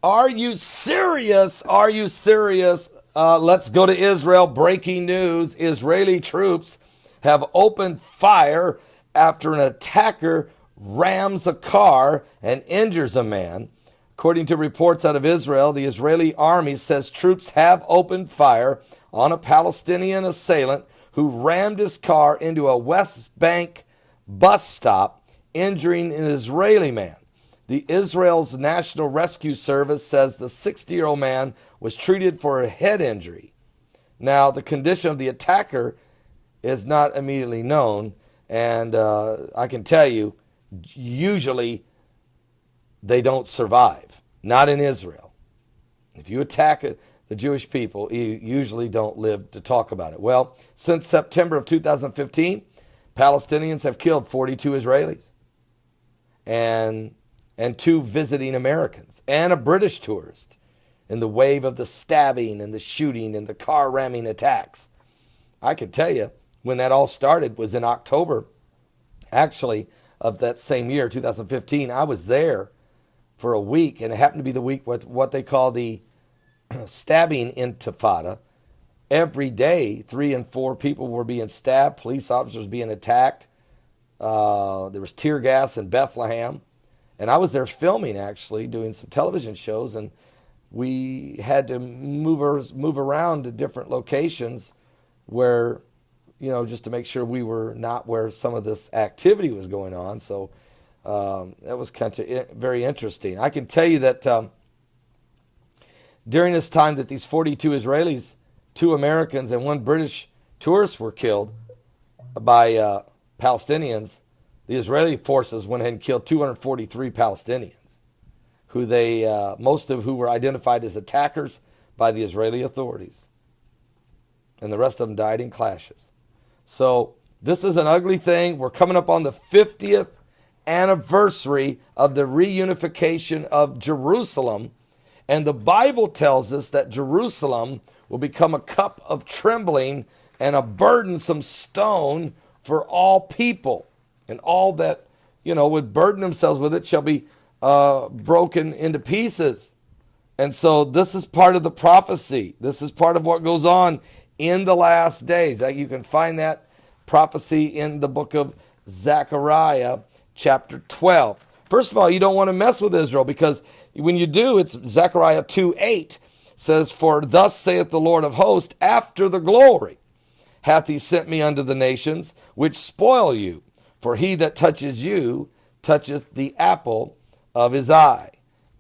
Are you serious? Are you serious? Let's go to Israel. Breaking news. Israeli troops have opened fire after an attacker rams a car and injures a man. According to reports out of Israel, the Israeli army says troops have opened fire on a Palestinian assailant who rammed his car into a West Bank bus stop, injuring an Israeli man. The Israel's National Rescue Service says the 60-year-old man was treated for a head injury. Now, the condition of the attacker is not immediately known, and I can tell you, usually they don't survive. Not in Israel. If you attack the Jewish people, you usually don't live to talk about it. Well, since September of 2015, Palestinians have killed 42 Israelis and 2 visiting Americans and a British tourist in the wave of the stabbing and the shooting and the car ramming attacks. I can tell you, when that all started was in October, actually, of that same year, 2015. I was there for a week, and it happened to be the week with what they call the stabbing intifada. Every day, 3 and 4 people were being stabbed, police officers being attacked. There was tear gas in Bethlehem. And I was there filming, actually, doing some television shows, and we had to move around to different locations where, just to make sure we were not where some of this activity was going on. So that was kind of very interesting. I can tell you that during this time that these 42 Israelis, 2 Americans, and 1 British tourist were killed by Palestinians, the Israeli forces went ahead and killed 243 Palestinians, most of who were identified as attackers by the Israeli authorities. And the rest of them died in clashes. So this is an ugly thing. We're coming up on the 50th anniversary of the reunification of Jerusalem. And the Bible tells us that Jerusalem will become a cup of trembling and a burdensome stone for all people. And all that, would burden themselves with it shall be broken into pieces. And so this is part of the prophecy. This is part of what goes on in the last days. You can find that prophecy in the book of Zechariah, chapter 12. First of all, you don't want to mess with Israel, because when you do, it's Zechariah 2:8 says, "For thus saith the Lord of hosts, after the glory hath he sent me unto the nations, which spoil you. For he that touches you toucheth the apple of his eye.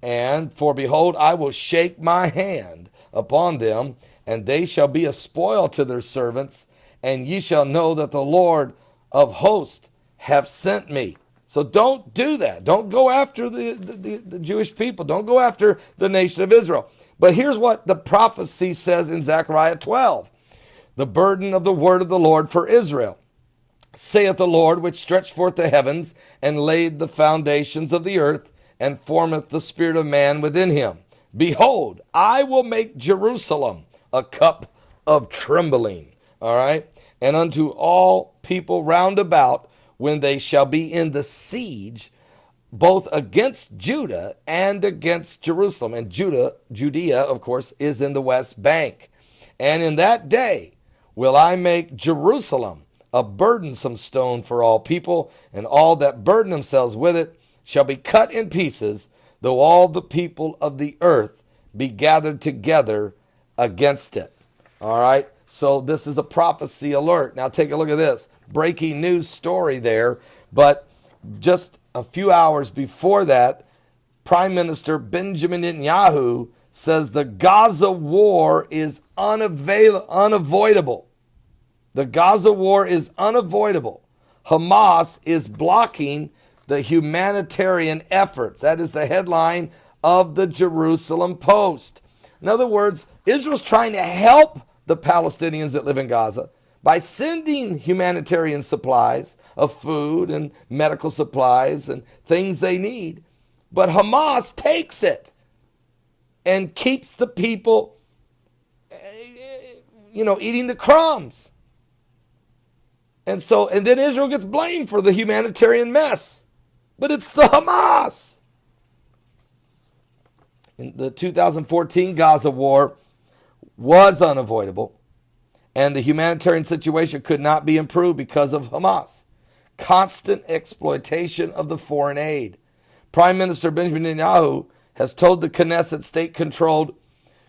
And for behold, I will shake my hand upon them, and they shall be a spoil to their servants, and ye shall know that the Lord of hosts have sent me." So don't do that. Don't go after the Jewish people. Don't go after the nation of Israel. But here's what the prophecy says in Zechariah 12. "The burden of the word of the Lord for Israel. Saith the Lord, which stretched forth the heavens, and laid the foundations of the earth, and formeth the spirit of man within him. Behold, I will make Jerusalem a cup of trembling." All right? "And unto all people round about, when they shall be in the siege, both against Judah and against Jerusalem." And Judea, of course, is in the West Bank. "And in that day will I make Jerusalem a burdensome stone for all people, and all that burden themselves with it shall be cut in pieces, though all the people of the earth be gathered together against it." All right, so this is a prophecy alert. Now take a look at this. Breaking news story there, but just a few hours before that, Prime Minister Benjamin Netanyahu says the Gaza war is unavoidable. The Gaza war is unavoidable. Hamas is blocking the humanitarian efforts. That is the headline of the Jerusalem Post. In other words, Israel's trying to help the Palestinians that live in Gaza by sending humanitarian supplies of food and medical supplies and things they need. But Hamas takes it and keeps the people, eating the crumbs. And then Israel gets blamed for the humanitarian mess. But it's the Hamas. In the 2014 Gaza war was unavoidable, and the humanitarian situation could not be improved because of Hamas. Constant exploitation of the foreign aid. Prime Minister Benjamin Netanyahu has told the Knesset state-controlled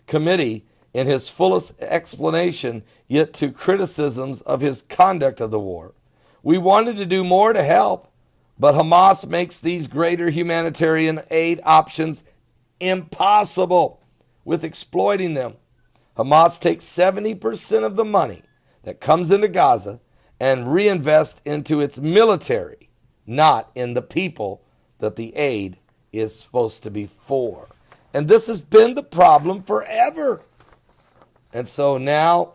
committee in his fullest explanation, yet to criticisms of his conduct of the war. We wanted to do more to help, but Hamas makes these greater humanitarian aid options impossible with exploiting them. Hamas takes 70% of the money that comes into Gaza and reinvests into its military, not in the people that the aid is supposed to be for. And this has been the problem forever. And so now,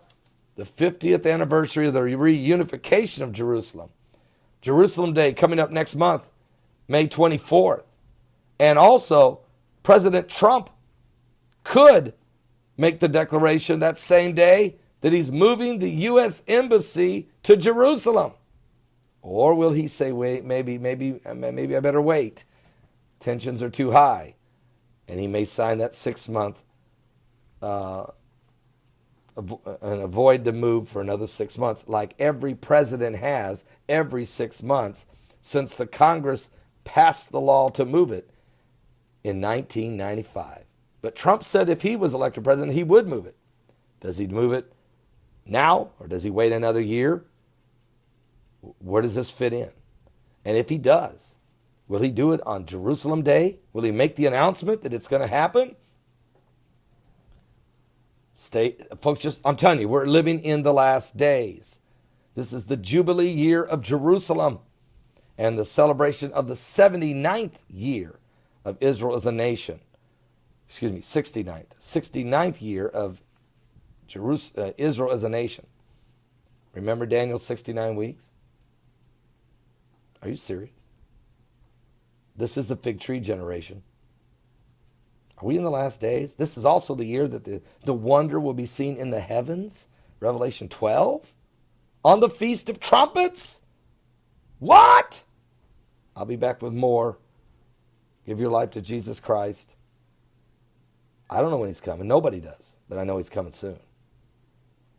the 50th anniversary of the reunification of Jerusalem, Jerusalem Day coming up next month, May 24th. And also, President Trump could make the declaration that same day that he's moving the U.S. Embassy to Jerusalem. Or will he say, wait, maybe I better wait. Tensions are too high. And he may sign that 6-month and avoid the move for another 6 months, like every president has every 6 months since the Congress passed the law to move it in 1995. But Trump said if he was elected president, he would move it. Does he move it now, or does he wait another year? Where does this fit in? And if he does, will he do it on Jerusalem Day? Will he make the announcement that it's going to happen? Folks, I'm telling you, we're living in the last days. This is the Jubilee year of Jerusalem and the celebration of the 79th year of Israel as a nation. 69th year of Israel as a nation. Remember Daniel's 69 weeks? Are you serious? This is the fig tree generation. Are we in the last days? This is also the year that the wonder will be seen in the heavens. Revelation 12. On the Feast of Trumpets. What? I'll be back with more. Give your life to Jesus Christ. I don't know when he's coming. Nobody does. But I know he's coming soon.